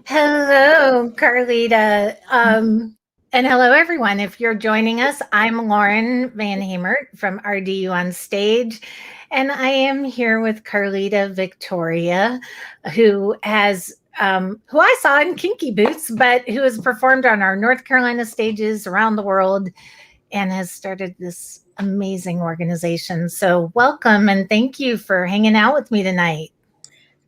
Hello, Carlita. And hello, everyone. If you're joining us, I'm Lauren Van Hamert from RDU on Stage, and I am here with Carlita Victoria, who I saw in Kinky Boots, but who has performed on our North Carolina stages around the world and has started this amazing organization. So, welcome and thank you for hanging out with me tonight.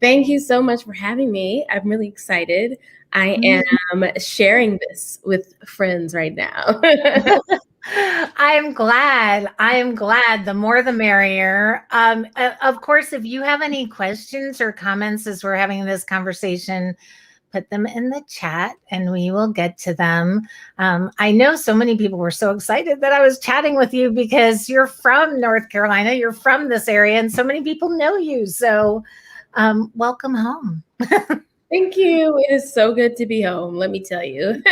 Thank you so much for having me. I'm really excited. I am sharing this with friends right now. I am glad. I am glad. The more the merrier. Of course, if you have any questions or comments as we're having this conversation, put them in the chat and we will get to them. I know so many people were so excited that I was chatting with you because you're from North Carolina, you're from this area, and so many people know you. So welcome home. Thank you. It is so good to be home, let me tell you.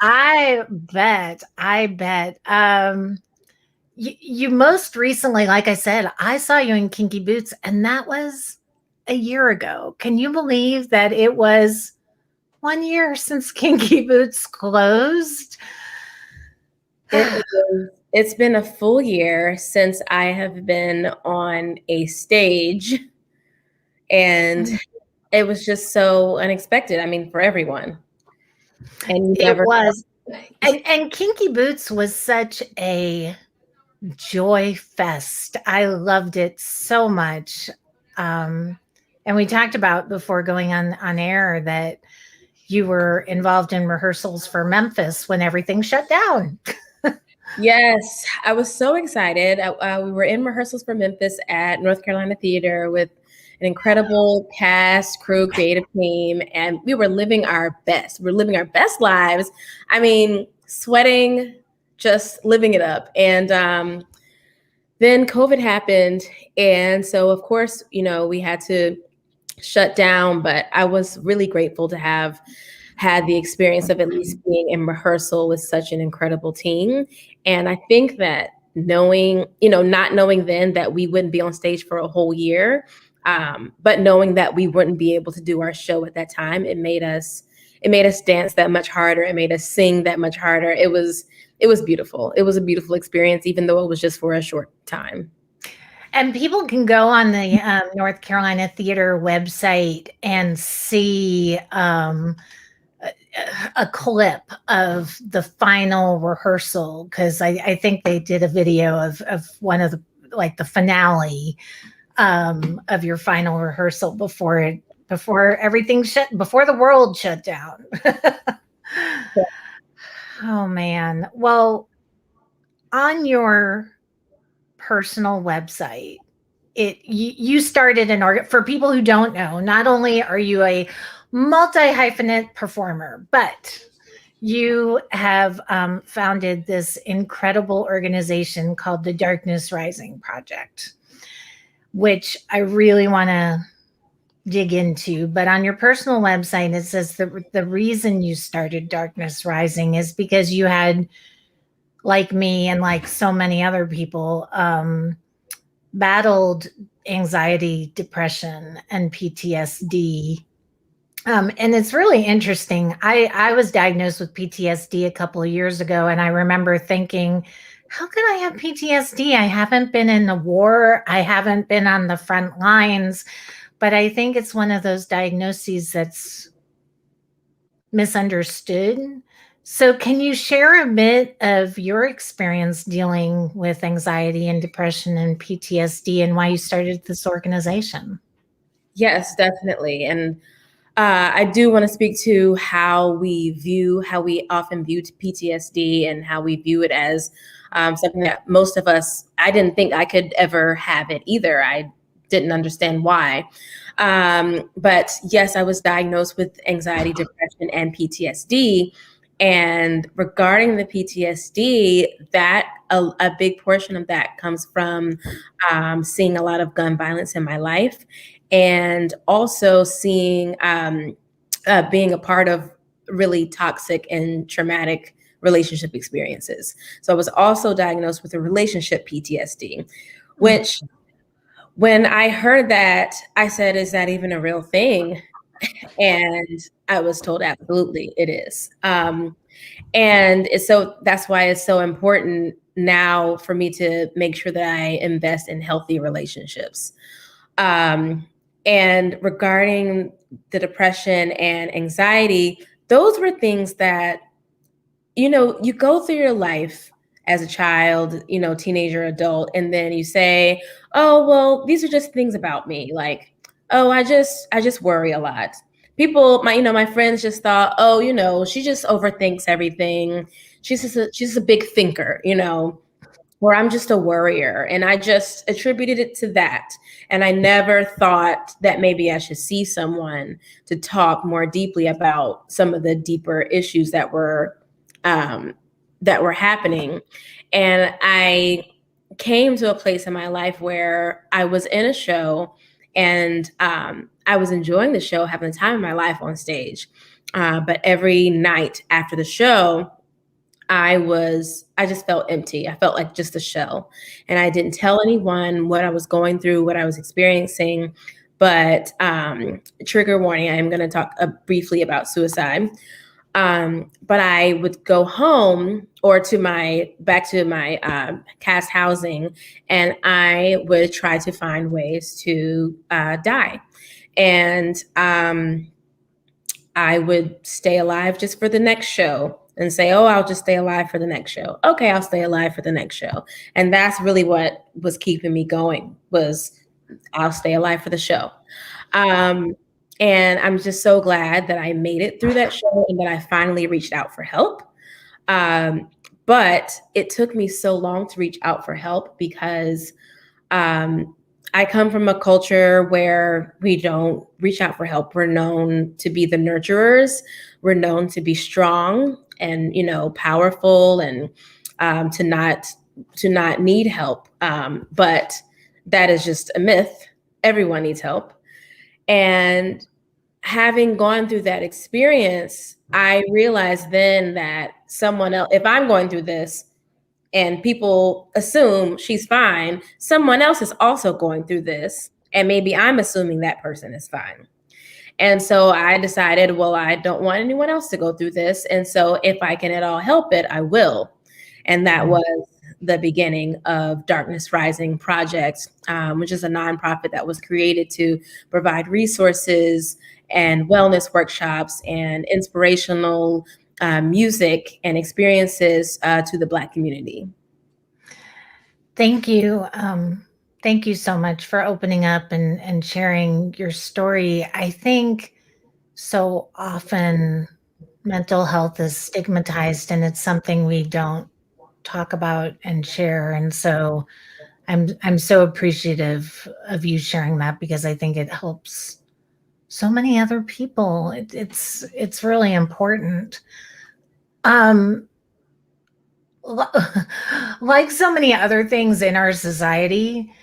I bet. You most recently, like I said, I saw you in Kinky Boots, and that was a year ago. Can you believe that it was 1 year since Kinky Boots closed? It's been a full year since I have been on a stage, and it was just so unexpected. I mean, for everyone. And it was. And Kinky Boots was such a joy fest. I loved it so much. And we talked about before going on air that you were involved in rehearsals for Memphis when everything shut down. Yes, I was so excited. We were in rehearsals for Memphis at North Carolina Theater with an incredible cast, crew, creative team, and we were living our best. We're living our best lives. I mean, sweating, just living it up. And then COVID happened. And so, of course, we had to shut down, but I was really grateful to have had the experience of at least being in rehearsal with such an incredible team. And I think that knowing, not knowing then that we wouldn't be on stage for a whole year, but knowing that we wouldn't be able to do our show at that time, it made us dance that much harder. It made us sing that much harder. It was beautiful. It was a beautiful experience, even though it was just for a short time. And people can go on the North Carolina Theater website and see a clip of the final rehearsal, because I think they did a video of one of the finale of your final rehearsal before the world shut down. Oh man. Well, on your personal website, you started an org. For people who don't know, not only are you a multi-hyphenate performer, but you have founded this incredible organization called the Darkness Rising Project, which I really want to dig into. But on your personal website, it says the reason you started Darkness Rising is because you had, like me and like so many other people, battled anxiety, depression, and PTSD. And it's really interesting. I was diagnosed with PTSD a couple of years ago, and I remember thinking, how can I have PTSD? I haven't been in the war. I haven't been on the front lines. But I think it's one of those diagnoses that's misunderstood. So can you share a bit of your experience dealing with anxiety and depression and PTSD and why you started this organization? Yes, definitely. And I do want to speak to how we often view PTSD and how we view it as something that most of us, I didn't think I could ever have it either. I didn't understand why. But yes, I was diagnosed with anxiety, depression, and PTSD. And regarding the PTSD, that a big portion of that comes from seeing a lot of gun violence in my life, and also seeing being a part of really toxic and traumatic relationship experiences. So I was also diagnosed with a relationship PTSD, which when I heard that, I said, is that even a real thing? And I was told, absolutely, it is. And so that's why it's so important now for me to make sure that I invest in healthy relationships. And regarding the depression and anxiety, those were things that, you go through your life as a child, teenager, adult, and then you say, oh, well, these are just things about me. Like, oh, I just worry a lot. People, my friends just thought, oh, she just overthinks everything. She's a big thinker, or I'm just a worrier. And I just attributed it to that. And I never thought that maybe I should see someone to talk more deeply about some of the deeper issues that were happening. And I came to a place in my life where I was in a show, and I was enjoying the show, having the time of my life on stage. But every night after the show, I just felt empty. I felt like just a shell. And I didn't tell anyone what I was going through, what I was experiencing. But trigger warning, I am going to talk briefly about suicide. But I would go home or back to my cast housing, and I would try to find ways to die. And I would stay alive just for the next show and say, oh, I'll just stay alive for the next show. Okay, I'll stay alive for the next show. And that's really what was keeping me going, was I'll stay alive for the show. And I'm just so glad that I made it through that show and that I finally reached out for help. But it took me so long to reach out for help because I come from a culture where we don't reach out for help. We're known to be the nurturers. We're known to be strong and, powerful, and to not need help. But that is just a myth. Everyone needs help. And having gone through that experience, I realized then that someone else, if I'm going through this and people assume she's fine, someone else is also going through this, and maybe I'm assuming that person is fine. And so I decided, well, I don't want anyone else to go through this. And so if I can at all help it, I will. And that was the beginning of Darkness Rising Project, which is a nonprofit that was created to provide resources and wellness workshops and inspirational music and experiences to the Black community. Thank you. Thank you so much for opening up and sharing your story. I think so often mental health is stigmatized, and it's something we don't talk about and share. And so I'm so appreciative of you sharing that, because I think it helps so many other people. It's really important. Like so many other things in our society,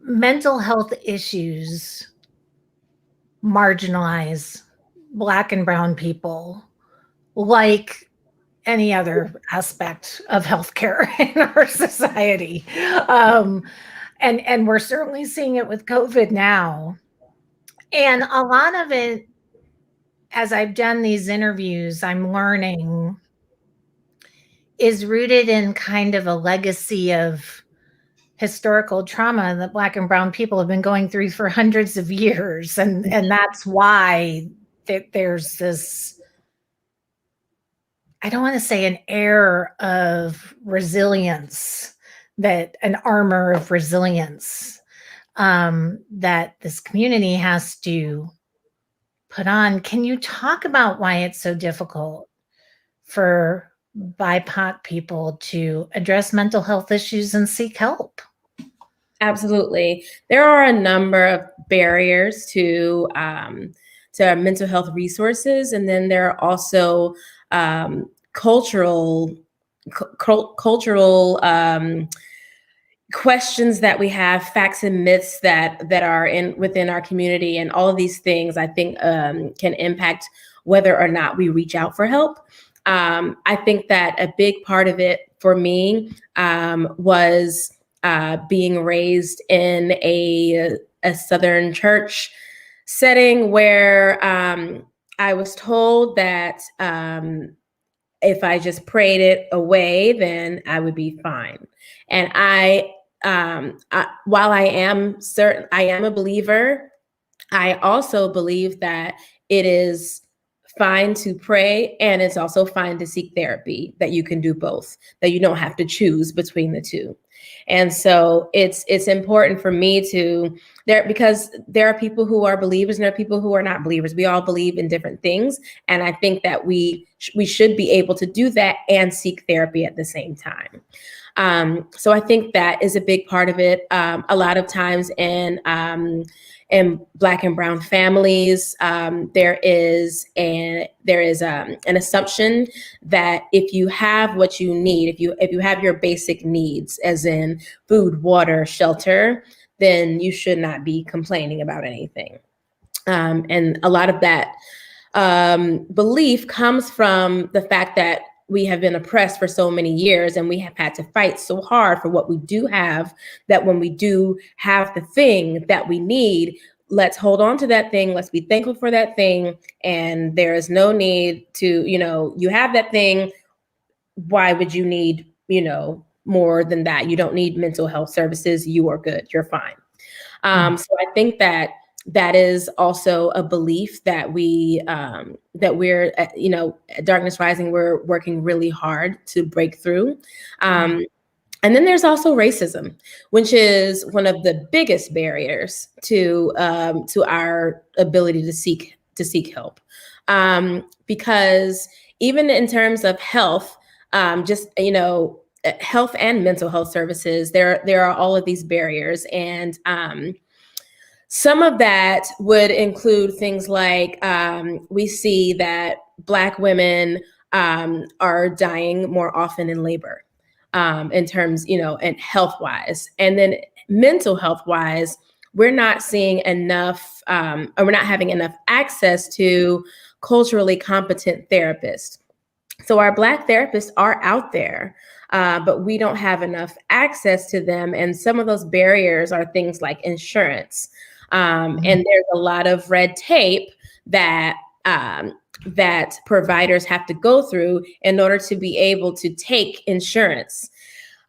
mental health issues marginalize Black and brown people like any other aspect of healthcare in our society. And we're certainly seeing it with COVID now. And a lot of it, as I've done these interviews, I'm learning is rooted in kind of a legacy of historical trauma that Black and brown people have been going through for hundreds of years. And that's why there's this, I don't want to say an air of resilience, that an armor of resilience that this community has to put on. Can you talk about why it's so difficult for BIPOC people to address mental health issues and seek help? Absolutely. There are a number of barriers to mental health resources. And then there are also cultural questions that we have, facts and myths that are within our community. And all of these things, I think, can impact whether or not we reach out for help. I think that a big part of it for me was being raised in a Southern church setting where I was told that if I just prayed it away, then I would be fine. And while I am a believer, I also believe that it is fine to pray, and it's also fine to seek therapy, that you can do both, that you don't have to choose between the two. And so it's important for me because there are people who are believers and there are people who are not believers. We all believe in different things. And I think that we should be able to do that and seek therapy at the same time. So I think that is a big part of it. A lot of times in Black and Brown families, there is an assumption that if you have what you need, if you have your basic needs, as in food, water, shelter, then you should not be complaining about anything. And a lot of that belief comes from the fact that we have been oppressed for so many years, and we have had to fight so hard for what we do have, that when we do have the thing that we need, let's hold on to that thing. Let's be thankful for that thing. And there is no need to, you have that thing. Why would you need, more than that? You don't need mental health services. You are good. You're fine. So I think that is also a belief that we're, at Darkness Rising, we're working really hard to break through. And then there's also racism, which is one of the biggest barriers to our ability to seek help. Because even in terms of health, health and mental health services, there are all of these barriers. And some of that would include things like we see that Black women are dying more often in labor. In terms, and health-wise. And then mental health-wise, we're not seeing enough, or we're not having enough access to culturally competent therapists. So our Black therapists are out there, but we don't have enough access to them. And some of those barriers are things like insurance. And there's a lot of red tape that providers have to go through in order to be able to take insurance.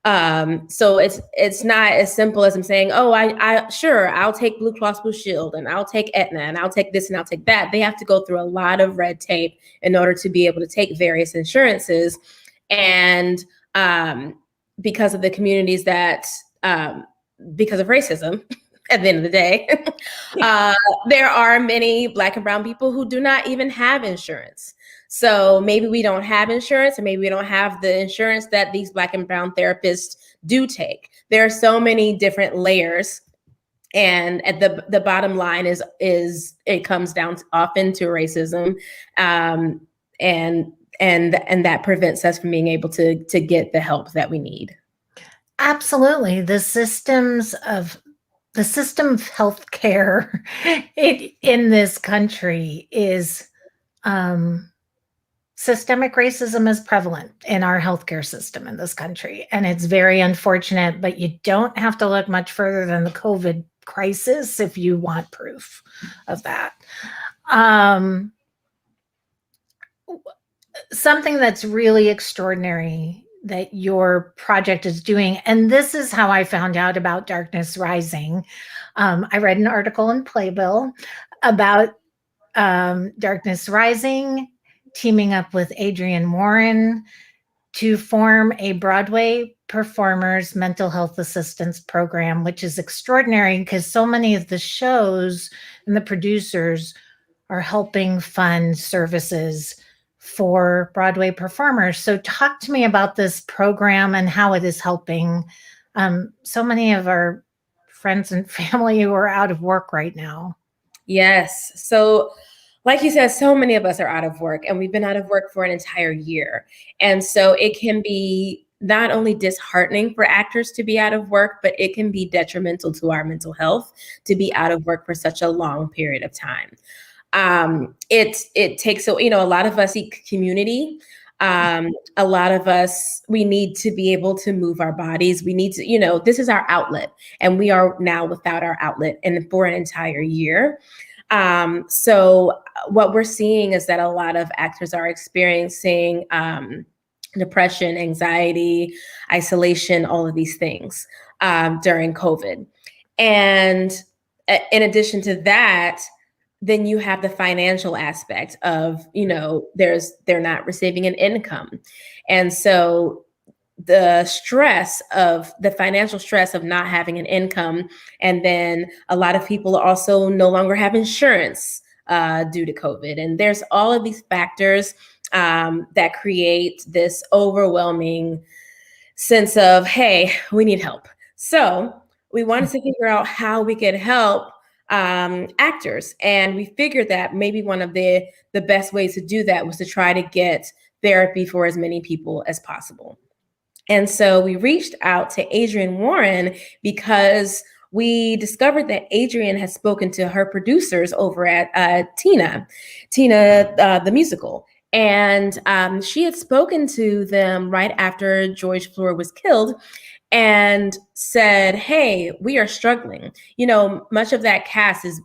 So it's not as simple as I'm saying, oh, I'll take Blue Cross Blue Shield, and I'll take Aetna, and I'll take this and I'll take that. They have to go through a lot of red tape in order to be able to take various insurances. And because of the communities because of racism, at the end of the day, there are many Black and Brown people who do not even have insurance. So maybe we don't have insurance, or maybe we don't have the insurance that these Black and Brown therapists do take. There are so many different layers. And at the bottom line is it comes down often to racism. And that prevents us from being able to get the help that we need. Absolutely. The system of healthcare in this country is systemic racism is prevalent in our healthcare system in this country. And it's very unfortunate, but you don't have to look much further than the COVID crisis if you want proof of that. Something that's really extraordinary that your project is doing, and this is how I found out about Darkness Rising. I read an article in Playbill about Darkness Rising teaming up with Adrienne Warren to form a Broadway performers mental health assistance program, which is extraordinary because so many of the shows and the producers are helping fund services for Broadway performers. So talk to me about this program and how it is helping so many of our friends and family who are out of work right now. Yes. So like you said, so many of us are out of work, and we've been out of work for an entire year. And so it can be not only disheartening for actors to be out of work, but it can be detrimental to our mental health to be out of work for such a long period of time. It takes, a lot of us seek community. A lot of us, we need to be able to move our bodies. We need to, this is our outlet, and we are now without our outlet and for an entire year. So what we're seeing is that a lot of actors are experiencing depression, anxiety, isolation, all of these things during COVID. And in addition to that, then you have the financial aspect of, they're not receiving an income. And so the financial stress of not having an income. And then a lot of people also no longer have insurance due to COVID. And there's all of these factors that create this overwhelming sense of, hey, we need help. So we wanted to figure out how we could help actors. And we figured that maybe one of the best ways to do that was to try to get therapy for as many people as possible. And so we reached out to Adrienne Warren because we discovered that Adrienne had spoken to her producers over at Tina, the musical. And she had spoken to them right after George Floyd was killed and said, hey, we are struggling. Much of that cast is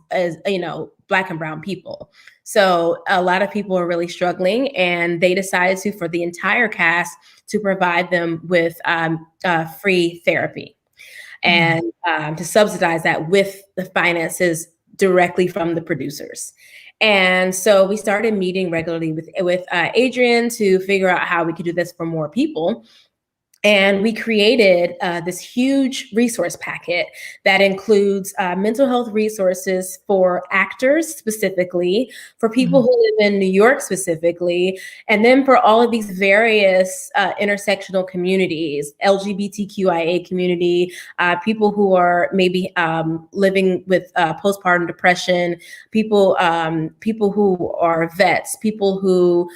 Black and brown people. So a lot of people are really struggling, and they decided to, for the entire cast, to provide them with free therapy and to subsidize that with the finances directly from the producers. And so we started meeting regularly with Adrienne to figure out how we could do this for more people. And we created this huge resource packet that includes mental health resources for actors specifically, for people who live in New York specifically, and then for all of these various intersectional communities, LGBTQIA community, people who are maybe living with postpartum depression, people who are vets, people who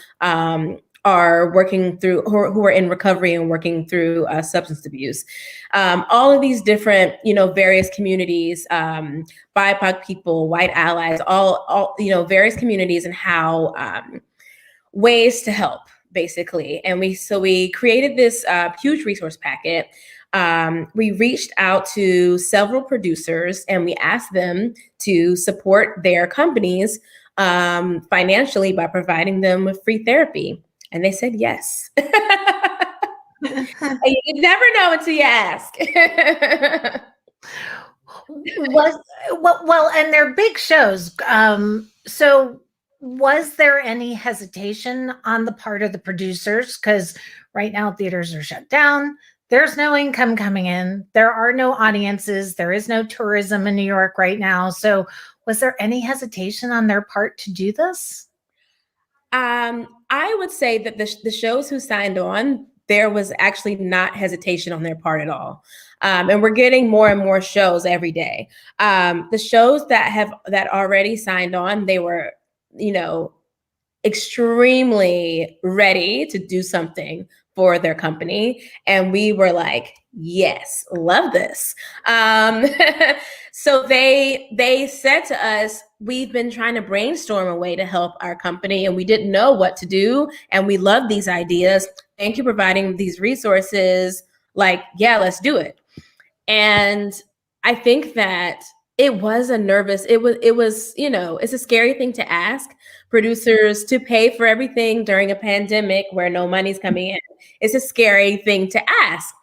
are working through, who are in recovery and working through substance abuse. All of these different, various communities, BIPOC people, white allies, all various communities, and how ways to help, basically. And we created this huge resource packet. We reached out to several producers and we asked them to support their companies financially by providing them with free therapy. And they said yes. You never know until you ask. Well, and they're big shows. So was there any hesitation on the part of the producers? Because right now theaters are shut down. There's no income coming in. There are no audiences. There is no tourism in New York right now. So was there any hesitation on their part to do this? I would say that the shows who signed on, there was actually not hesitation on their part at all. And we're getting more and more shows every day. The shows that already signed on, they were, extremely ready to do something for their company. And we were like, yes, love this. So they said to us, we've been trying to brainstorm a way to help our company and we didn't know what to do. And we love these ideas. Thank you for providing these resources. Like, yeah, let's do it. And I think that it was it's a scary thing to ask producers to pay for everything during a pandemic where no money's coming in. It's a scary thing to ask.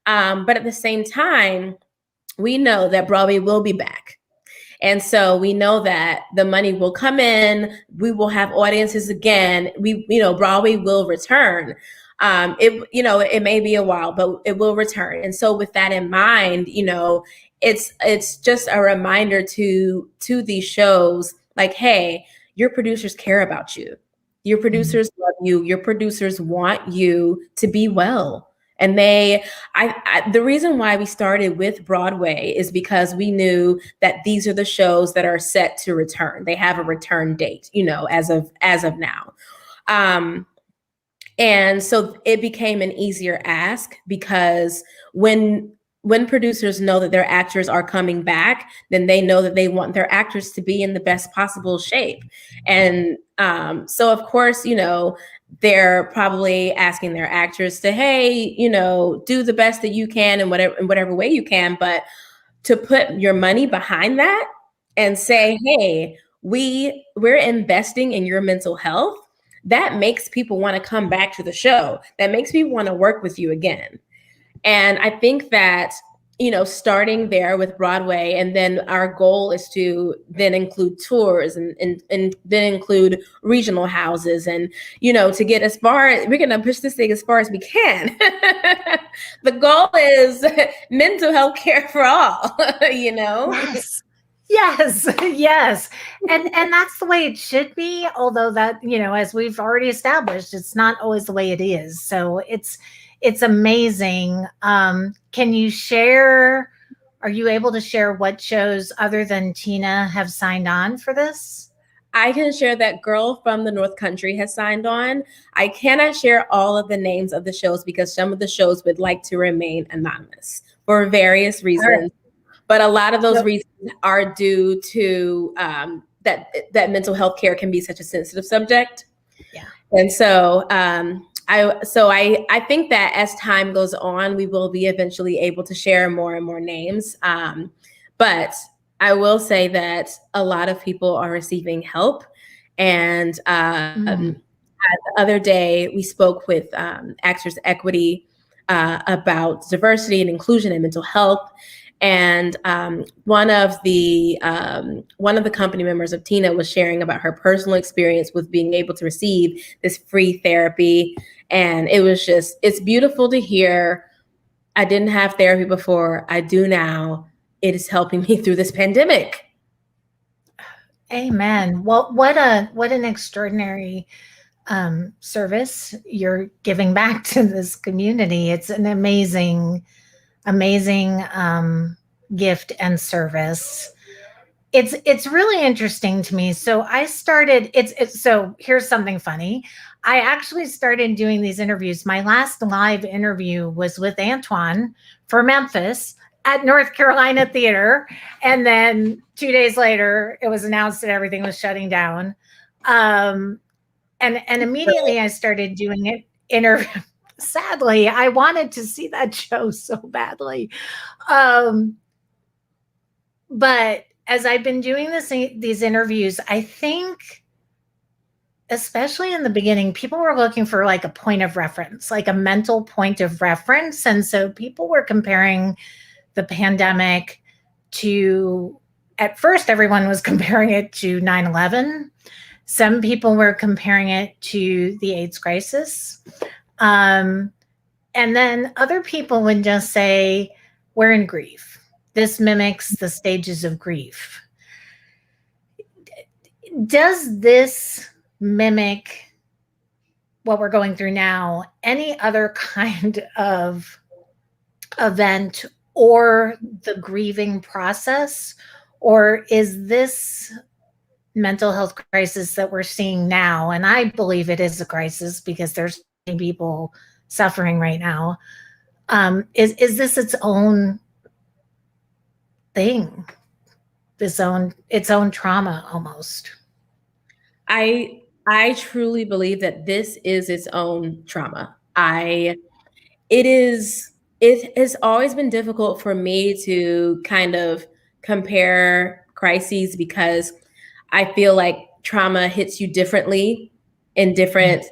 But at the same time, we know that Broadway will be back. And so we know that the money will come in, we will have audiences again, Broadway will return. It may be a while, but it will return. And so with that in mind, it's just a reminder to these shows, like, hey, your producers care about you. Your producers love you. Your producers want you to be well. And the reason why we started with Broadway is because we knew that these are the shows that are set to return. They have a return date, as of now. And so it became an easier ask because when producers know that their actors are coming back, then they know that they want their actors to be in the best possible shape. And so of course, they're probably asking their actors to, hey, do the best that you can in whatever way you can, but to put your money behind that and say, hey, we're investing in your mental health, that makes people want to come back to the show. That makes people want to work with you again. And I think that, starting there with Broadway, and then our goal is to then include tours and then include regional houses, and, to get as far, we're going to push this thing as far as we can. The goal is mental health care for all, Yes. Yes. And that's the way it should be. Although that, as we've already established, it's not always the way it is. So it's amazing. Can you share, are you able to share what shows other than Tina have signed on for this? I can share that Girl from the North Country has signed on. I cannot share all of the names of the shows because some of the shows would like to remain anonymous for various reasons. But a lot of those reasons are due to that mental health care can be such a sensitive subject. Yeah. And so I think that as time goes on, we will be eventually able to share more and more names. But I will say that a lot of people are receiving help. And the other day we spoke with Actors Equity about diversity and inclusion and mental health. And one of the company members of Tina was sharing about her personal experience with being able to receive this free therapy. And it's beautiful to hear. I didn't have therapy before. I do now. It is helping me through this pandemic. Amen. Well, what an extraordinary service you're giving back to this community. It's an amazing gift and service. It's really interesting to me. So I started, so here's something funny. I actually started doing these interviews. My last live interview was with Antoine for Memphis at North Carolina Theater. And then 2 days later, it was announced that everything was shutting down. And immediately I started doing it interview. Sadly, I wanted to see that show so badly. But as I've been doing these interviews, I think, especially in the beginning, people were looking for like a point of reference, like a mental point of reference. And so people were comparing the pandemic to, at first, everyone was comparing it to 9/11. Some people were comparing it to the AIDS crisis. And then other people would just say, we're in grief. This mimics the stages of grief. Does this mimic what we're going through now, any other kind of event or the grieving process? Or is this mental health crisis that we're seeing now, and I believe it is a crisis because there's people suffering right now, is this its own thing, its own trauma almost? I truly believe that this is its own trauma. It has always been difficult for me to kind of compare crises because I feel like trauma hits you differently in different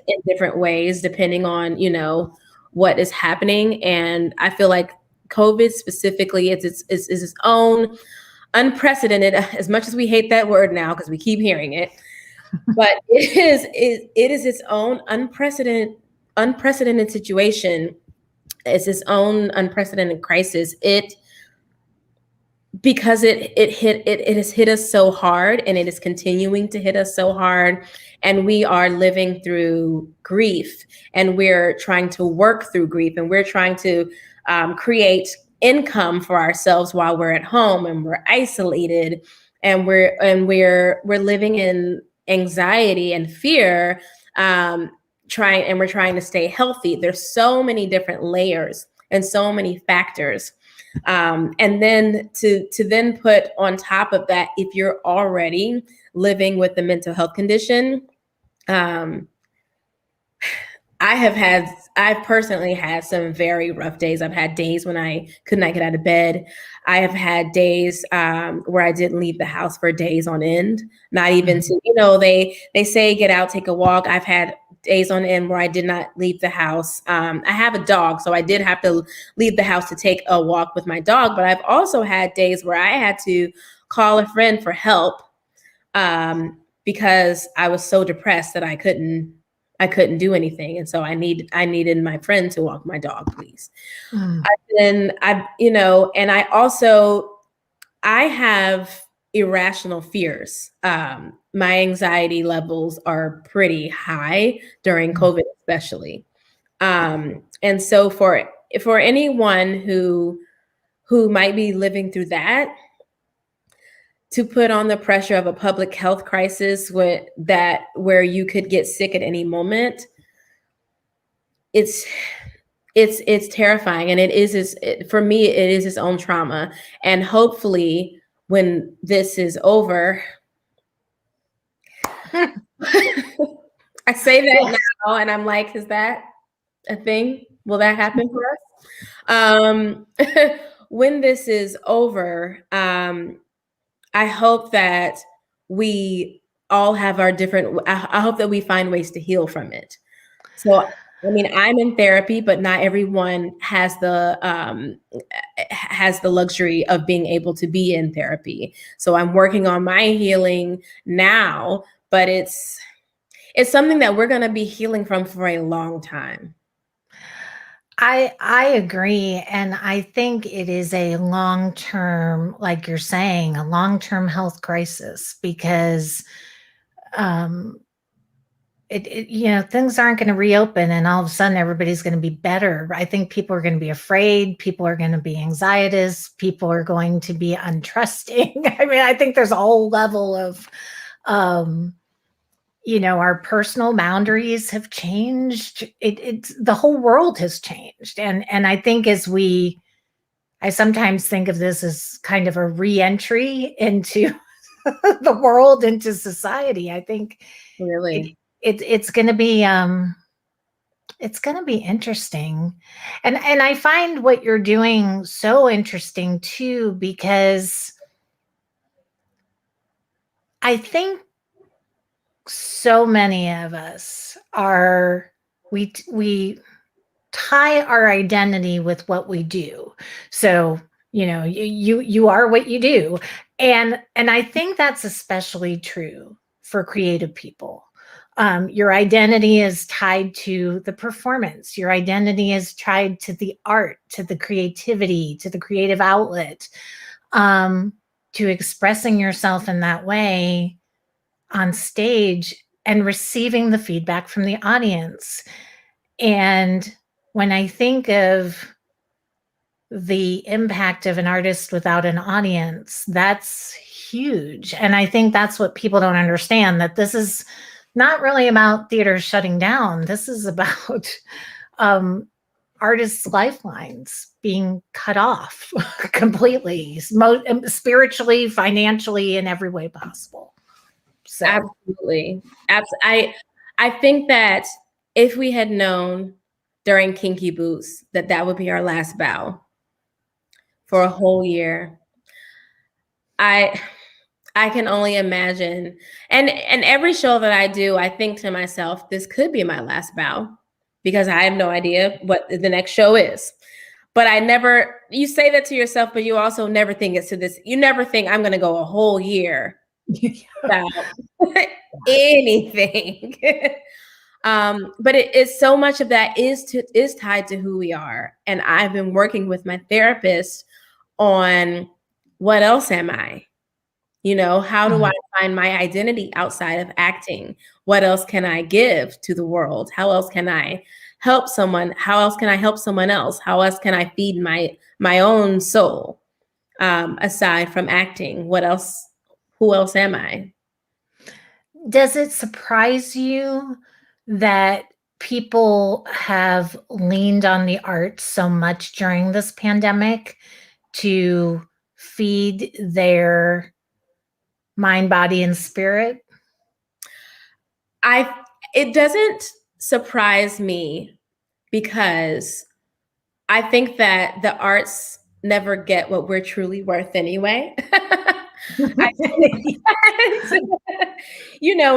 ways, depending on, what is happening. And I feel like COVID specifically is its own unprecedented, as much as we hate that word now, because we keep hearing it, but it is its own unprecedented situation. It's its own unprecedented crisis. Because it has hit us so hard, and it is continuing to hit us so hard, and we are living through grief, and we're trying to work through grief, and we're trying to create income for ourselves while we're at home, and we're isolated, and we're living in anxiety and fear, we're trying to stay healthy. There's so many different layers and so many factors. And then to then put on top of that, if you're already living with a mental health condition, I've personally had some very rough days. I've had days when I could not get out of bed. I have had days where I didn't leave the house for days on end, not even to, they say get out, take a walk. I've had days on end where I did not leave the house. I have a dog, so I did have to leave the house to take a walk with my dog, but I've also had days where I had to call a friend for help because I was so depressed that I couldn't do anything. And so I needed my friend to walk my dog, please. And I have irrational fears. My anxiety levels are pretty high during COVID, especially. And so for anyone who might be living through that, to put on the pressure of a public health crisis where you could get sick at any moment, it's terrifying. And for me, it is its own trauma. And hopefully when this is over, I say that now and I'm like, is that a thing? Will that happen for us? When this is over, I hope that we all have our different, I hope that we find ways to heal from it. So, I mean, I'm in therapy, but not everyone has the luxury of being able to be in therapy. So I'm working on my healing now, but it's something that we're going to be healing from for a long time. I agree. And I think it is a long-term, like you're saying, a long-term health crisis because things aren't going to reopen and all of a sudden everybody's going to be better. I think people are going to be afraid. People are going to be anxious. People are going to be untrusting. I mean, I think there's a whole level of, our personal boundaries have changed. It's the whole world has changed. And I think I sometimes think of this as kind of a re-entry into the world, into society. I think really it's going to be interesting. And I find what you're doing so interesting too, because I think so many of us we tie our identity with what we do. So, you are what you do. And I think that's especially true for creative people. Your identity is tied to the performance. Your identity is tied to the art, to the creativity, to the creative outlet, to expressing yourself in that way on stage and receiving the feedback from the audience. And when I think of the impact of an artist without an audience, that's huge. And I think that's what people don't understand, that this is not really about theater shutting down. This is about artists' lifelines being cut off completely, spiritually, financially, in every way possible. So. Absolutely. I think that if we had known during Kinky Boots that would be our last bow for a whole year, I can only imagine. And every show that I do, I think to myself, this could be my last bow because I have no idea what the next show is. But you say that to yourself, but you also never think it's to this. You never think I'm going to go a whole year without anything. But it's so much of that is tied to who we are. And I've been working with my therapist on what else am I? How do I find my identity outside of acting? What else can I give to the world? How else can I help someone? How else can I help someone else? How else can I feed my own soul? Aside from acting, who else am I? Does it surprise you that people have leaned on the arts so much during this pandemic to feed their mind, body, and spirit? It doesn't surprise me because I think that the arts never get what we're truly worth anyway. In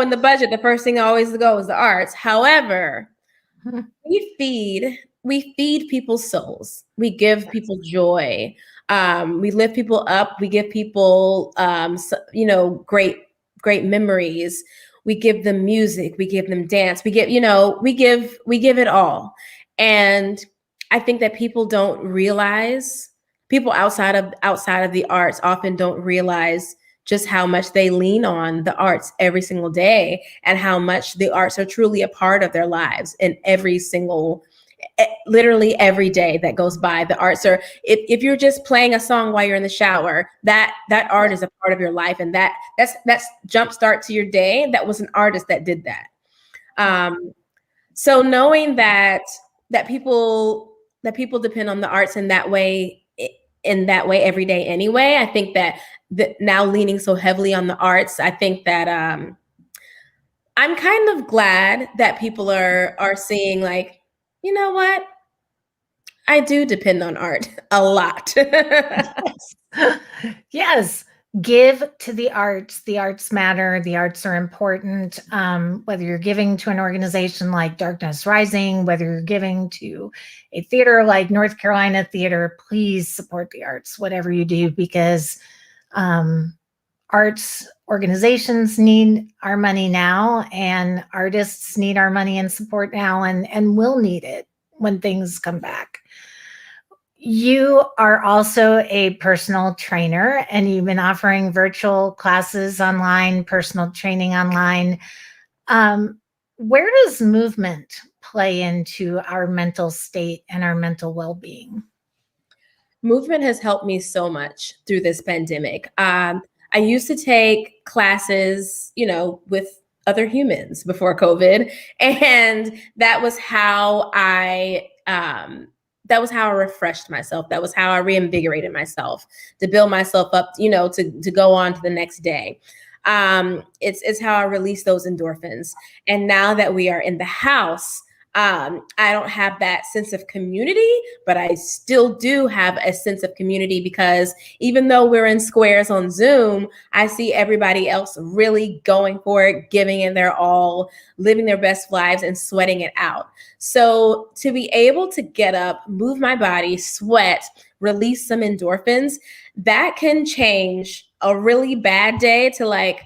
the budget, the first thing always goes is the arts. However, we feed people's souls. We give people joy. We lift people up. We give people, great memories. We give them music. We give them dance. We give it all. And I think that people don't realize, people outside of the arts often don't realize just how much they lean on the arts every single day and how much the arts are truly a part of their lives in literally every day that goes by. The arts are, if you're just playing a song while you're in the shower, that art is a part of your life. And that's jump start to your day. That was an artist that did that. So knowing that people depend on the arts in that way every day anyway, I think that now leaning so heavily on the arts, I think that I'm kind of glad that people are seeing, like, you know what? I do depend on art a lot. Yes. Give to the arts. The arts matter. The arts are important. Whether you're giving to an organization like Darkness Rising, whether you're giving to a theater like North Carolina Theater, please support the arts, whatever you do, because arts organizations need our money now, and artists need our money and support now, and will need it when things come back. You are also a personal trainer, and you've been offering virtual classes online, personal training online. Where does movement play into our mental state and our mental well-being? Movement has helped me so much through this pandemic. I used to take classes, with other humans before COVID, and that was how I refreshed myself. That was how I reinvigorated myself to build myself up, to go on to the next day. It's how I release those endorphins. And now that we are in the house, I don't have that sense of community, but I still do have a sense of community, because even though we're in squares on Zoom, I see everybody else really going for it, giving it their all, living their best lives and sweating it out. So to be able to get up, move my body, sweat, release some endorphins, that can change a really bad day to, like,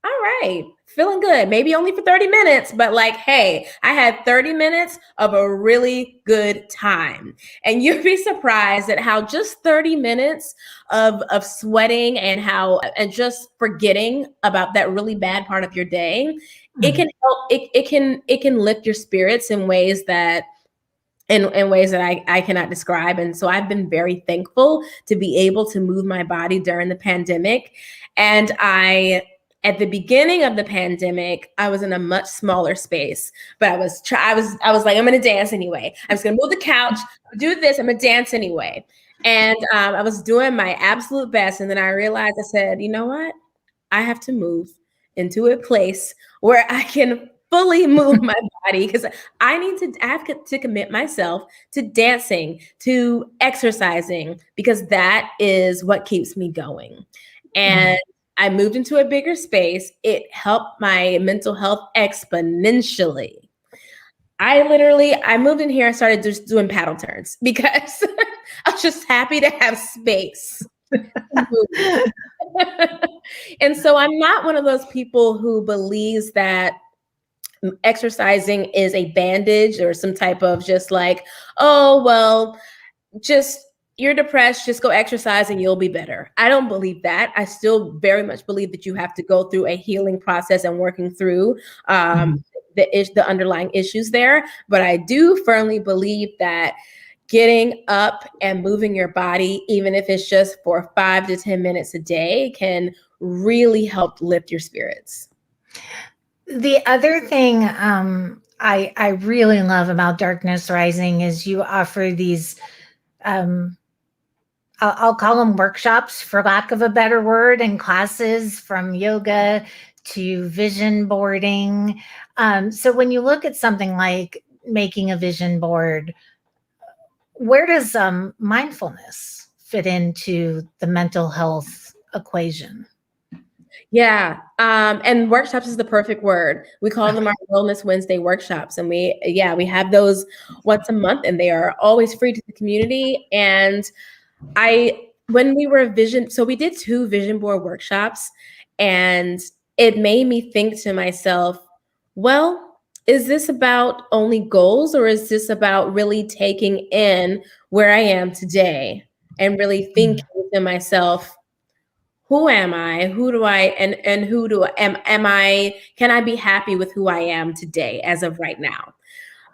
all right, feeling good. Maybe only for 30 minutes, but like, hey, I had 30 minutes of a really good time. And you'd be surprised at how just 30 minutes of sweating and just forgetting about that really bad part of your day, it can help, it can lift your spirits in ways that I cannot describe. And so I've been very thankful to be able to move my body during the pandemic. And at the beginning of the pandemic, I was in a much smaller space, but I was like, I'm going to dance anyway. I'm just going to move the couch, do this. I'm going to dance anyway. And I was doing my absolute best. And then I realized, I said, you know what? I have to move into a place where I can fully move my body, because I have to commit myself to dancing, to exercising, because that is what keeps me going. And I moved into a bigger space. It helped my mental health exponentially. I moved in here and started just doing paddle turns because I was just happy to have space. And so I'm not one of those people who believes that exercising is a bandage or some type of just like, oh, well, just you're depressed, just go exercise and you'll be better. I don't believe that. I still very much believe that you have to go through a healing process and working through the underlying issues there. But I do firmly believe that getting up and moving your body, even if it's just for 5 to 10 minutes a day, can really help lift your spirits. The other thing I really love about Darkness Rising is you offer these I'll call them workshops, for lack of a better word, and classes, from yoga to vision boarding. So when you look at something like making a vision board, where does mindfulness fit into the mental health equation? Yeah. And workshops is the perfect word. We call them our Wellness Wednesday workshops. And we have those once a month, and they are always free to the community. And when we were so we did 2 vision board workshops, and it made me think to myself, well, is this about only goals, or is this about really taking in where I am today and really thinking to myself, who am I? Who do I, and who do am I, can I be happy with who I am today as of right now?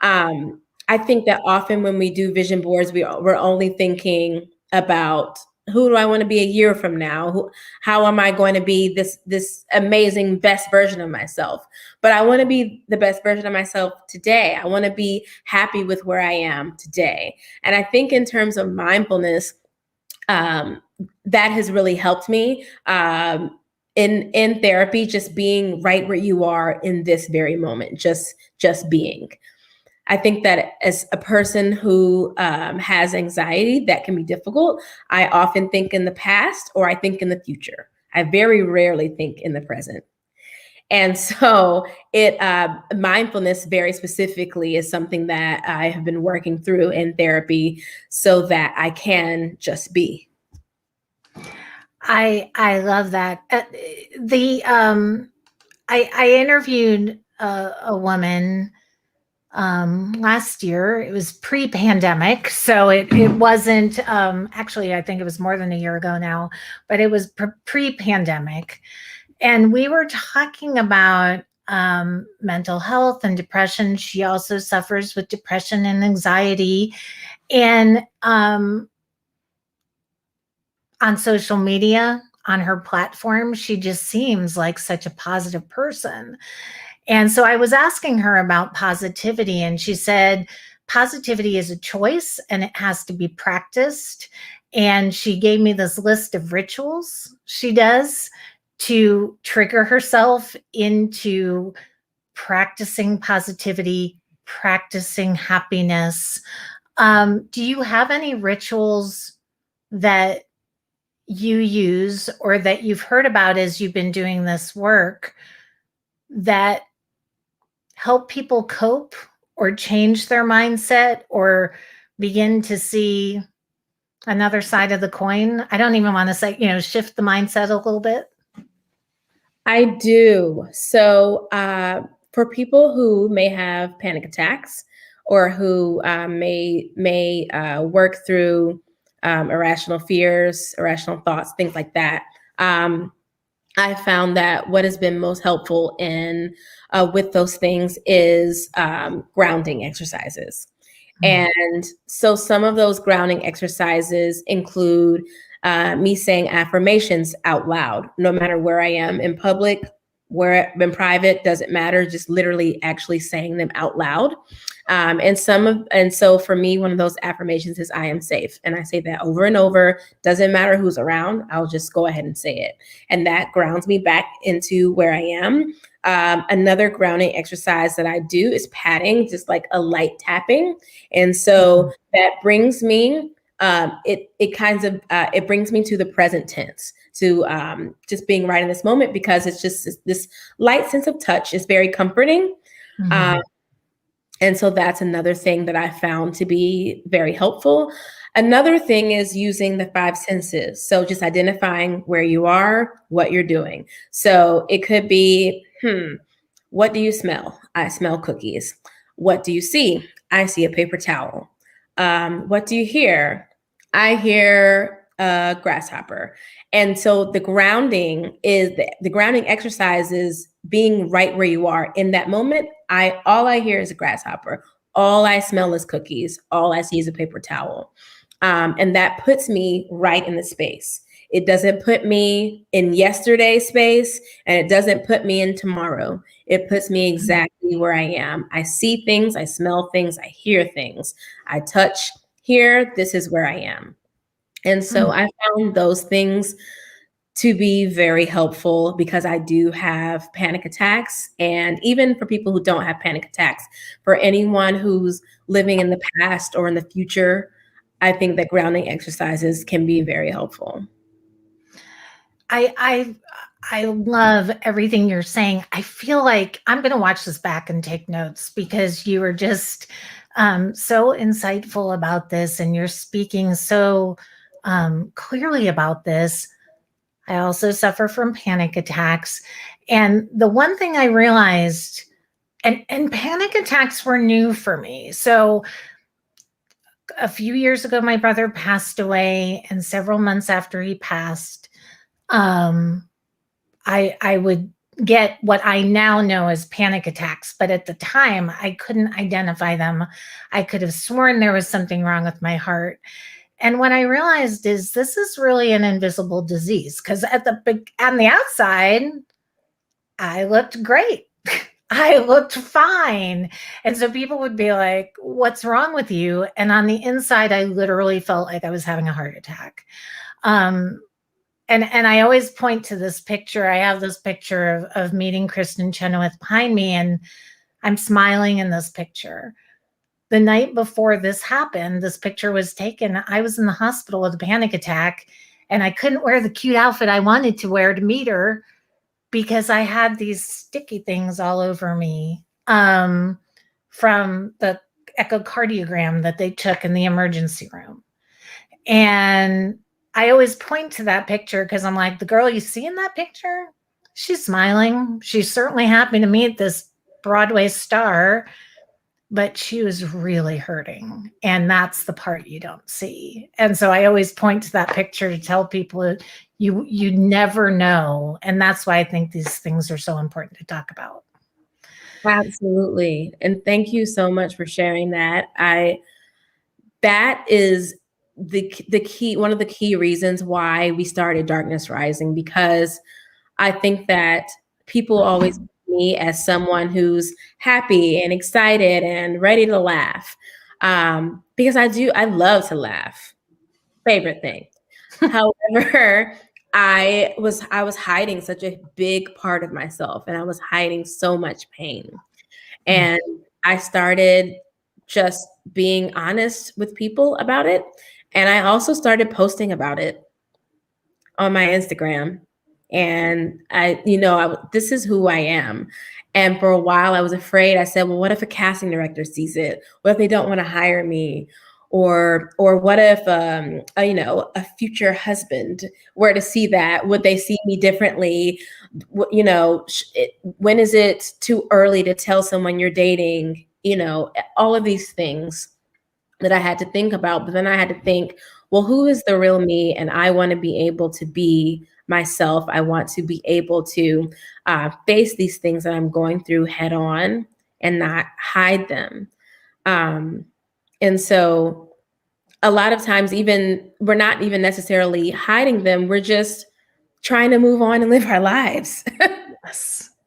I think that often when we do vision boards, we're only thinking about, who do I want to be a year from now? How am I going to be this amazing best version of myself? But I want to be the best version of myself today. I want to be happy with where I am today. And I think in terms of mindfulness, that has really helped me in therapy, just being right where you are in this very moment, just being. I think that as a person who has anxiety, that can be difficult. I often think in the past, or I think in the future. I very rarely think in the present. And so mindfulness very specifically is something that I have been working through in therapy so that I can just be. I love that. I interviewed a woman last year. It was pre-pandemic, so it wasn't actually, I think it was more than a year ago now, but it was pre-pandemic. And we were talking about mental health and depression. She also suffers with depression and anxiety. And on social media, on her platform, she just seems like such a positive person. And so I was asking her about positivity, and she said, positivity is a choice and it has to be practiced. And she gave me this list of rituals she does to trigger herself into practicing positivity, practicing happiness. Do you have any rituals that you use or that you've heard about as you've been doing this work that help people cope or change their mindset or begin to see another side of the coin? I don't even want to say, shift the mindset a little bit. I do. So for people who may have panic attacks, or who may work through irrational fears, irrational thoughts, things like that, I found that what has been most helpful with those things is grounding exercises. And so some of those grounding exercises include me saying affirmations out loud, no matter where I am, in public, where in private, doesn't matter, just literally actually saying them out loud. And so for me, one of those affirmations is I am safe. And I say that over and over, doesn't matter who's around, I'll just go ahead and say it. And that grounds me back into where I am. Another grounding exercise that I do is patting, just like a light tapping. And so that brings me, it brings me to the present tense, to just being right in this moment, because it's just this light sense of touch is very comforting. And so that's another thing that I found to be very helpful. Another thing is using the 5 senses. So just identifying where you are, what you're doing. So it could be, what do you smell? I smell cookies. What do you see? I see a paper towel. What do you hear? I hear a grasshopper. And so the grounding exercise is being right where you are in that moment. All I hear is a grasshopper. All I smell is cookies. All I see is a paper towel. And that puts me right in the space. It doesn't put me in yesterday's space, and it doesn't put me in tomorrow. It puts me exactly where I am. I see things, I smell things, I hear things, I touch here. This is where I am. And so I found those things to be very helpful because I do have panic attacks. And even for people who don't have panic attacks, for anyone who's living in the past or in the future, I think that grounding exercises can be very helpful. I love everything you're saying. I feel like I'm going to watch this back and take notes because you were just so insightful about this, and you're speaking so clearly about this. I also suffer from panic attacks. And the one thing I realized, and panic attacks were new for me. So a few years ago, my brother passed away, and several months after he passed, I would get what I now know as panic attacks, but at the time I couldn't identify them. I could have sworn there was something wrong with my heart. And what I realized is this is really an invisible disease, because on the outside, I looked great. I looked fine. And so people would be like, "What's wrong with you?" And on the inside, I literally felt like I was having a heart attack. And I always point to this picture. I have this picture of meeting Kristen Chenoweth behind me, and I'm smiling in this picture. The night before this happened, this picture was taken. I was in the hospital with a panic attack, and I couldn't wear the cute outfit I wanted to wear to meet her because I had these sticky things all over me from the echocardiogram that they took in the emergency room. And I always point to that picture because I'm like, the girl you see in that picture, she's smiling. She's certainly happy to meet this Broadway star, but she was really hurting. And that's the part you don't see. And so I always point to that picture to tell people you never know. And that's why I think these things are so important to talk about. Absolutely. And thank you so much for sharing that. That is the key, one of the key reasons why we started Darkness Rising, because I think that people always see me as someone who's happy and excited and ready to laugh. Because I love to laugh. Favorite thing. However, I was hiding such a big part of myself, and I was hiding so much pain. And I started just being honest with people about it. And I also started posting about it on my Instagram. And this is who I am. And for a while I was afraid. I said, well, what if a casting director sees it? What if they don't want to hire me? Or what if, a future husband were to see that? Would they see me differently? When is it too early to tell someone you're dating? All of these things that I had to think about. But then I had to think, well, who is the real me? And I want to be able to be myself. I want to be able to face these things that I'm going through head on and not hide them. And so a lot of times, we're not even necessarily hiding them. We're just trying to move on and live our lives.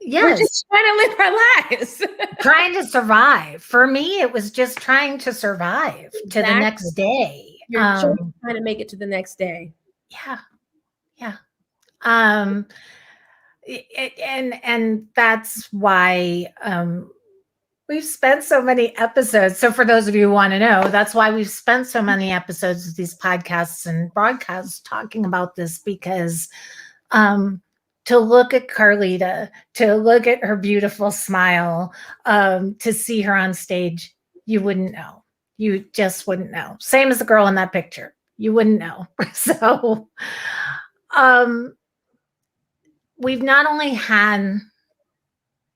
Yes. We're just trying to live our lives. Trying to survive. For me, it was just trying to survive to the next day. You're just trying to make it to the next day. Yeah. And that's why we've spent so many episodes. So for those of you who want to know, that's why we've spent so many episodes of these podcasts and broadcasts talking about this, because to look at Carlita, to look at her beautiful smile, to see her on stage, you wouldn't know. You just wouldn't know. Same as the girl in that picture. You wouldn't know. So we've not only had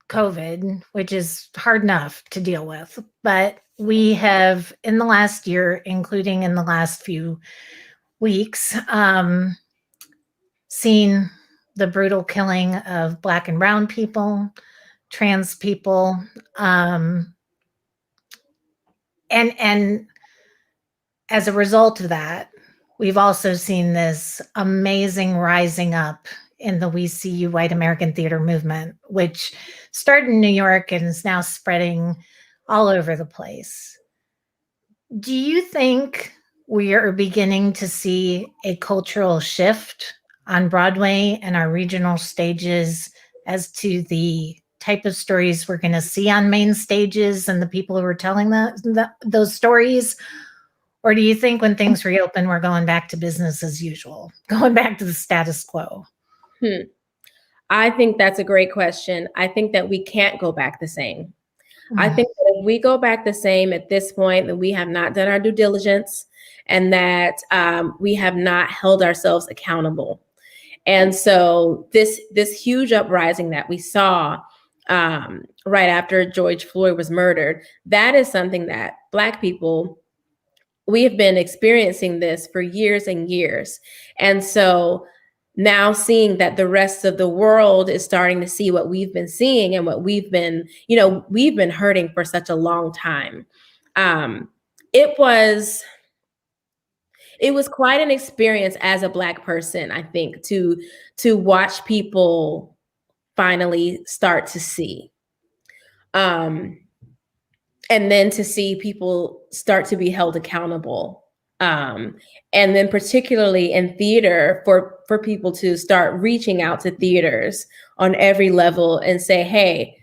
COVID, which is hard enough to deal with, but we have, in the last year, including in the last few weeks, seen the brutal killing of Black and brown people, trans people, and as a result of that, we've also seen this amazing rising up in the We See You White American Theater movement, which started in New York and is now spreading all over the place. Do you think we are beginning to see a cultural shift on Broadway and our regional stages as to the type of stories we're going to see on main stages and the people who are telling those stories? Or do you think when things reopen, we're going back to business as usual, going back to the status quo? I think that's a great question. I think that we can't go back the same. I think that if we go back the same at this point, that we have not done our due diligence and that we have not held ourselves accountable. And so this huge uprising that we saw right after George Floyd was murdered, that is something that Black people, we have been experiencing this for years and years. And so now seeing that the rest of the world is starting to see what we've been seeing and what we've been hurting for such a long time. It was quite an experience as a Black person, I think, to watch people finally start to see. And then to see people start to be held accountable. And then particularly in theater, for people to start reaching out to theaters on every level and say, hey,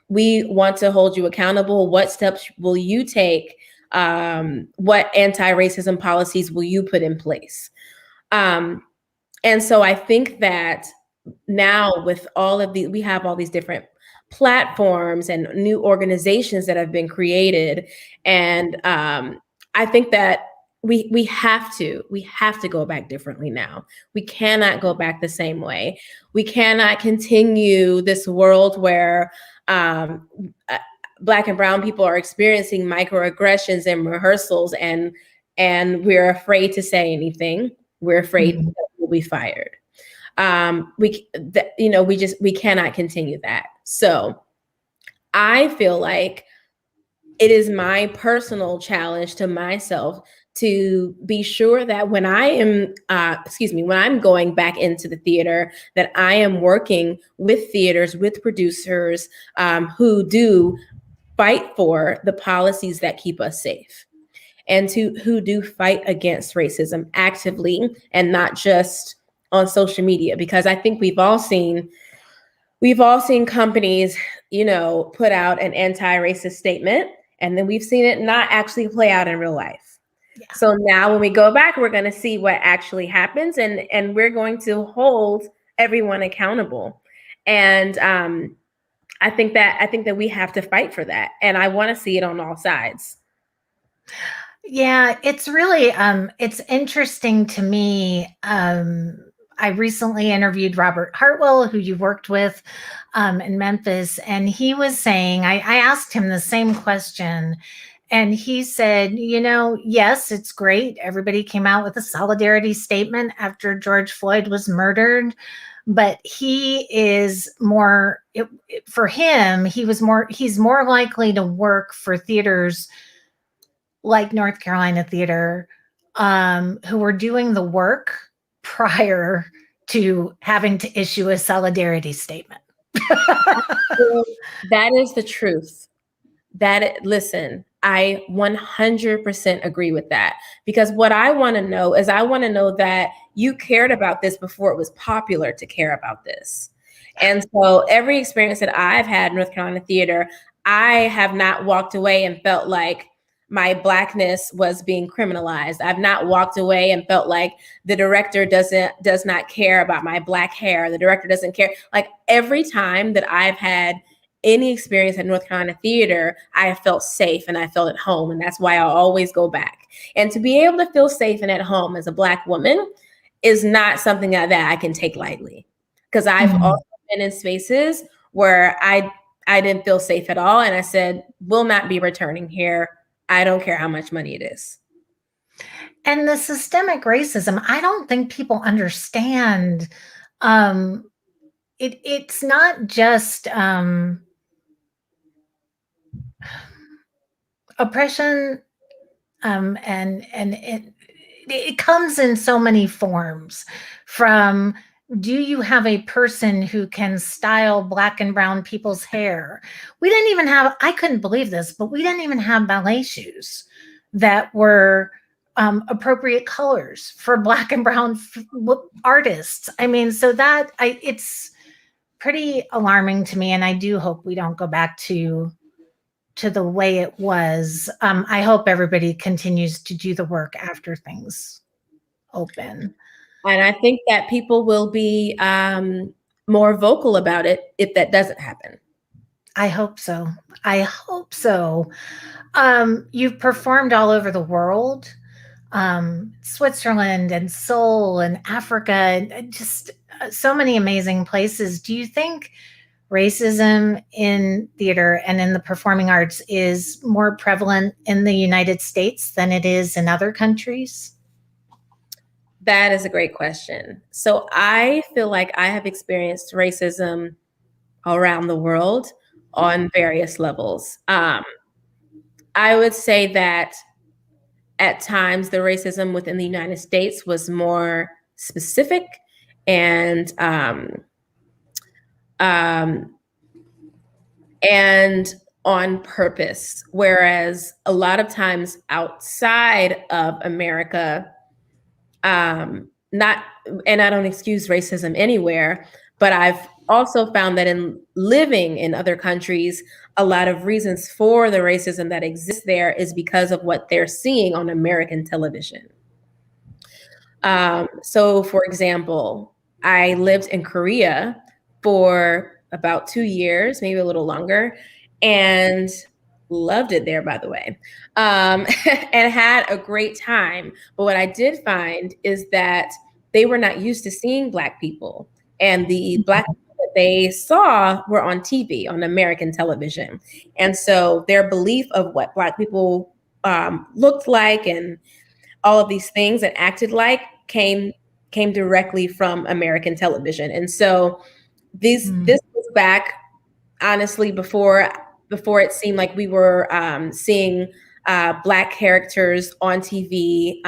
we want to hold you accountable. What steps will you take? What anti-racism policies will you put in place? And so I think that now with all of we have all these different platforms and new organizations that have been created. And I think that we have to go back differently now. We cannot go back the same way. We cannot continue this world where Black and brown people are experiencing microaggressions in rehearsals and we're afraid to say anything. We're afraid that we'll be fired. We cannot continue that. So I feel like it is my personal challenge to myself to be sure that when when I'm going back into the theater, that I am working with theaters, with producers who do fight for the policies that keep us safe and who do fight against racism actively and not just on social media, because I think we've all seen companies, put out an anti-racist statement, and then we've seen it not actually play out in real life. Yeah. So now when we go back, we're going to see what actually happens, and we're going to hold everyone accountable. And I think that we have to fight for that, and I want to see it on all sides. Yeah, it's really it's interesting to me. I recently interviewed Robert Hartwell, who you worked with in Memphis, and he was saying, I asked him the same question, and he said, yes, it's great. Everybody came out with a solidarity statement after George Floyd was murdered, but he is more, for him, he's more likely to work for theaters like North Carolina Theater, who were doing the work prior to having to issue a solidarity statement. That is the truth. Listen, I 100% agree with that, because what I want to know is that you cared about this before it was popular to care about this. And so every experience that I've had in North Carolina Theater, I have not walked away and felt like my Blackness was being criminalized. I've not walked away and felt like the director does not care about my Black hair. The director doesn't care. Like, every time that I've had any experience at North Carolina Theater, I have felt safe and I felt at home. And that's why I'll always go back. And to be able to feel safe and at home as a Black woman is not something that I can take lightly. Because I've also been in spaces where I didn't feel safe at all. And I said, will not be returning here. I don't care how much money it is. And the systemic racism, I don't think people understand. It's not just oppression, and it comes in so many forms. From, do you have a person who can style Black and brown people's hair? We didn't even have, I couldn't believe this, but we didn't even have ballet shoes that were appropriate colors for Black and brown artists. I mean, so that it's pretty alarming to me, and I do hope we don't go back to the way it was. I hope everybody continues to do the work after things open. And I think that people will be more vocal about it if that doesn't happen. I hope so. I hope so. You've performed all over the world, Switzerland and Seoul and Africa, and just so many amazing places. Do you think racism in theater and in the performing arts is more prevalent in the United States than it is in other countries? That is a great question. So I feel like I have experienced racism around the world on various levels. I would say that at times the racism within the United States was more specific and on purpose, whereas a lot of times outside of America, not, and I don't excuse racism anywhere, but I've also found that in living in other countries, a lot of reasons for the racism that exists there is because of what they're seeing on American television. So for example, I lived in Korea for about 2 years, maybe a little longer, and loved it there, by the way, and had a great time. But what I did find is that they were not used to seeing Black people, and the Black people that they saw were on TV, on American television. And so their belief of what Black people looked like and all of these things and acted like came directly from American television. And so this was back, honestly, before it seemed like we were seeing Black characters on TV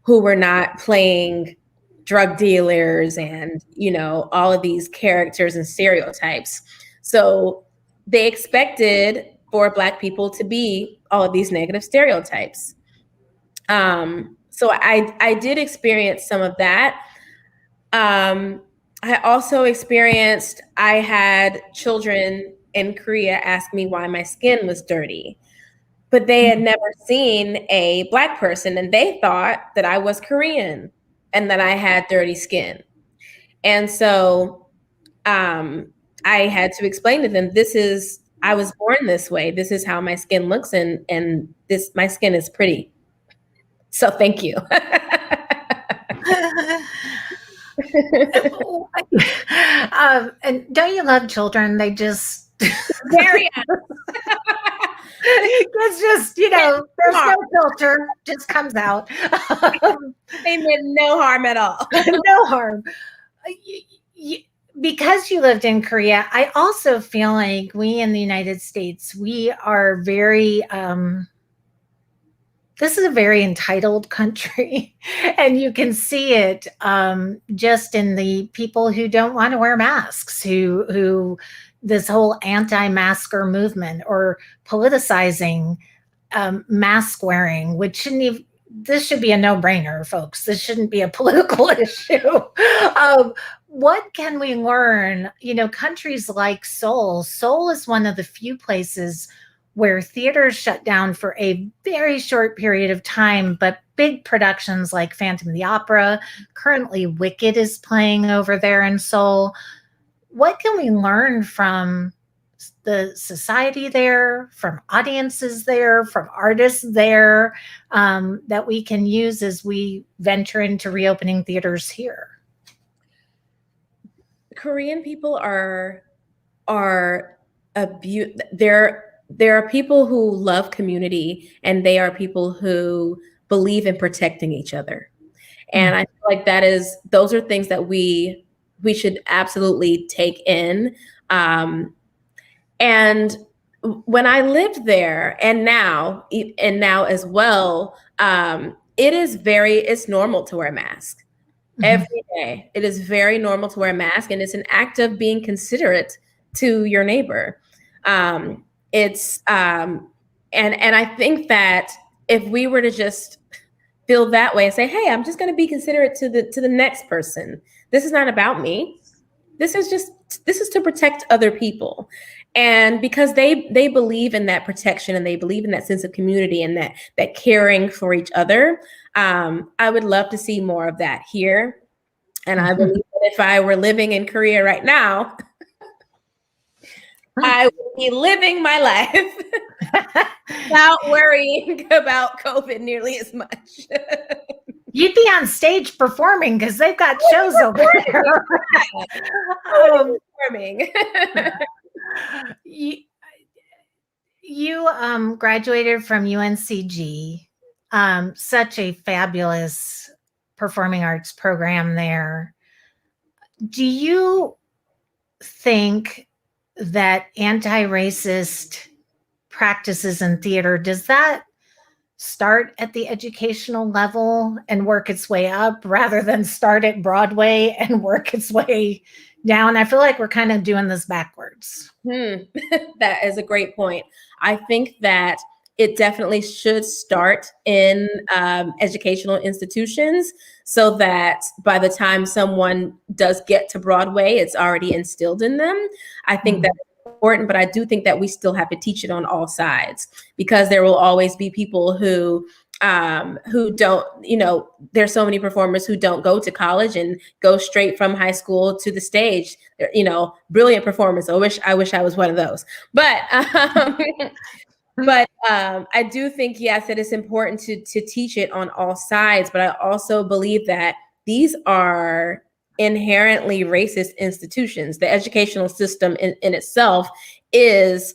who were not playing drug dealers and, you know, all of these characters and stereotypes. So they expected for Black people to be all of these negative stereotypes. So I did experience some of that. I also experienced, I had children in Korea ask me why my skin was dirty, but they had never seen a Black person, and they thought that I was Korean and that I had dirty skin. And so I had to explain to them, I was born this way. This is how my skin looks, and my skin is pretty. So thank you. And don't you love children? They just very it's just, you know, there's no filter, just comes out. They meant no harm at all. No harm. Because you lived in Korea, I also feel like we in the United States, we are very this is a very entitled country, and you can see it just in the people who don't want to wear masks, who this whole anti-masker movement or politicizing mask wearing, which shouldn't even, this should be a no-brainer, folks. This shouldn't be a political issue. What can we learn? You know, countries like Seoul is one of the few places where theaters shut down for a very short period of time, but big productions like Phantom of the Opera, currently Wicked is playing over there in Seoul. What can we learn from the society there, from audiences there, from artists there, that we can use as we venture into reopening theaters here? Korean people are there are people who love community, and they are people who believe in protecting each other. And I feel like those are things that we should absolutely take in. And when I lived there, and now as well, it's normal to wear a mask every day. It is very normal to wear a mask, and it's an act of being considerate to your neighbor. And I think that if we were to just feel that way and say, hey, I'm just going to be considerate to the next person. This is not about me. This is to protect other people. And because they believe in that protection and they believe in that sense of community and that caring for each other, I would love to see more of that here. And I believe that if I were living in Korea right now, I would be living my life without worrying about COVID nearly as much. You'd be on stage performing because they've got shows over there. Performing. You graduated from UNCG, such a fabulous performing arts program there. Do you think that anti-racist practices in theater, does that start at the educational level and work its way up rather than start at Broadway and work its way down? I feel like we're kind of doing this backwards. That is a great point. I think that it definitely should start in educational institutions so that by the time someone does get to Broadway, it's already instilled in them. I think that's important, but I do think that we still have to teach it on all sides, because there will always be people who don't, there's so many performers who don't go to college and go straight from high school to the stage. Brilliant performers. I wish I was one of those. But I do think, yes, that it's important to teach it on all sides. But I also believe that these are inherently racist institutions. The educational system in itself is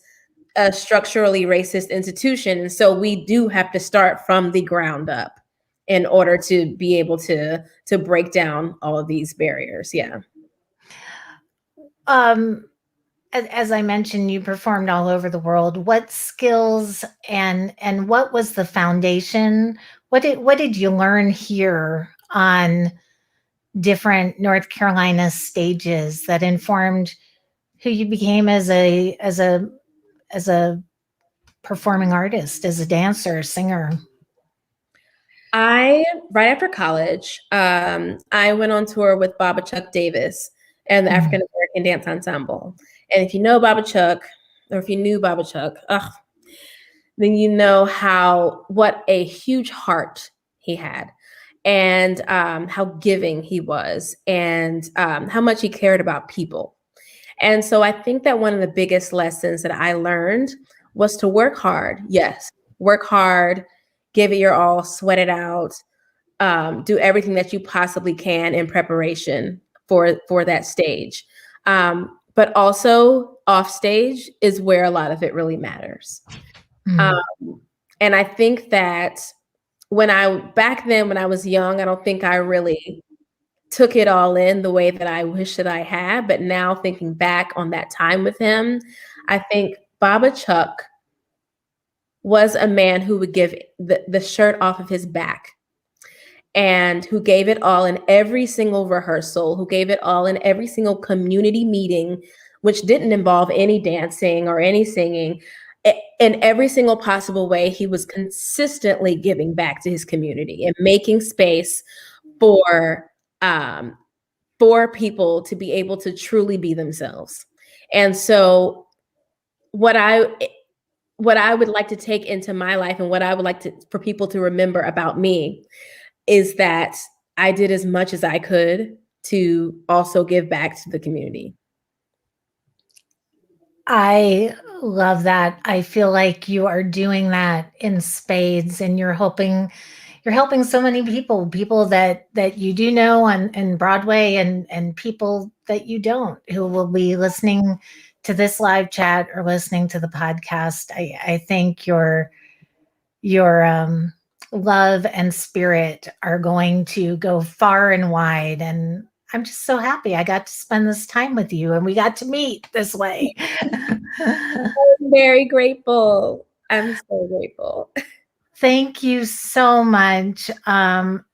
a structurally racist institution. And so we do have to start from the ground up in order to be able to break down all of these barriers. Yeah. As I mentioned, you performed all over the world. What skills and what was the foundation? What did you learn here on different North Carolina stages that informed who you became as a performing artist, as a dancer, singer? Right after college, I went on tour with Baba Chuck Davis and the African American Dance Ensemble. And if you know Baba Chuck, or if you knew Baba Chuck, then you know what a huge heart he had, and how giving he was, and how much he cared about people. And so I think that one of the biggest lessons that I learned was to work hard. Yes, work hard, give it your all, sweat it out, do everything that you possibly can in preparation for that stage. But also off stage is where a lot of it really matters. And I think that back then when I was young, I don't think I really took it all in the way that I wish that I had. But now thinking back on that time with him, I think Baba Chuck was a man who would give the shirt off of his back, and who gave it all in every single rehearsal, who gave it all in every single community meeting, which didn't involve any dancing or any singing. In every single possible way, he was consistently giving back to his community and making space for people to be able to truly be themselves. And so what I would like to take into my life, and what I would like for people to remember about me, is that I did as much as I could to also give back to the community. I love that. I feel like you are doing that in spades, and you're helping so many people that you do know on Broadway, and people that you don't, who will be listening to this live chat or listening to the podcast. I think your love and spirit are going to go far and wide, and I'm just so happy I got to spend this time with you and we got to meet this way. I'm very grateful. I'm so grateful. Thank you so much.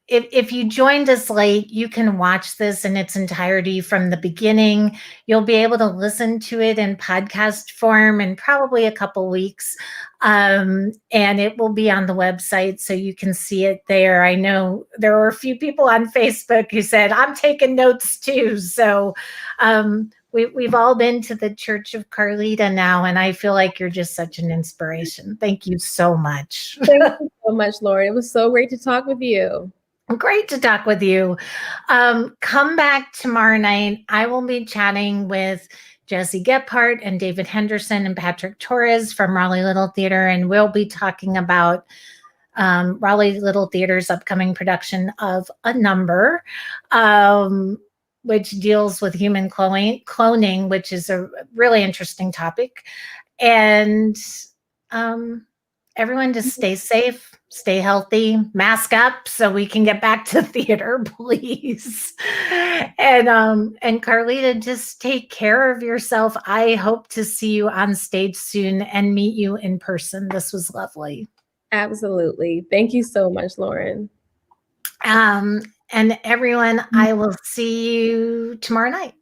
if you joined us late, you can watch this in its entirety from the beginning. You'll be able to listen to it in podcast form in probably a couple weeks. And it will be on the website, so you can see it there. I know there were a few people on Facebook who said, I'm taking notes too. So we've all been to the Church of Carlita now, and I feel like you're just such an inspiration. Thank you so much. Thank you so much, Lauren. It was so great to talk with you. Great to talk with you. Come back tomorrow night. I will be chatting with Jesse Gephardt and David Henderson and Patrick Torres from Raleigh Little Theater, and we'll be talking about Raleigh Little Theater's upcoming production of A Number, which deals with human cloning, which is a really interesting topic. And everyone just stay safe, stay healthy, mask up so we can get back to theater, please. And Carlita, just take care of yourself. I hope to see you on stage soon and meet you in person. This was lovely. Absolutely. Thank you so much, Lauren. And everyone, I will see you tomorrow night.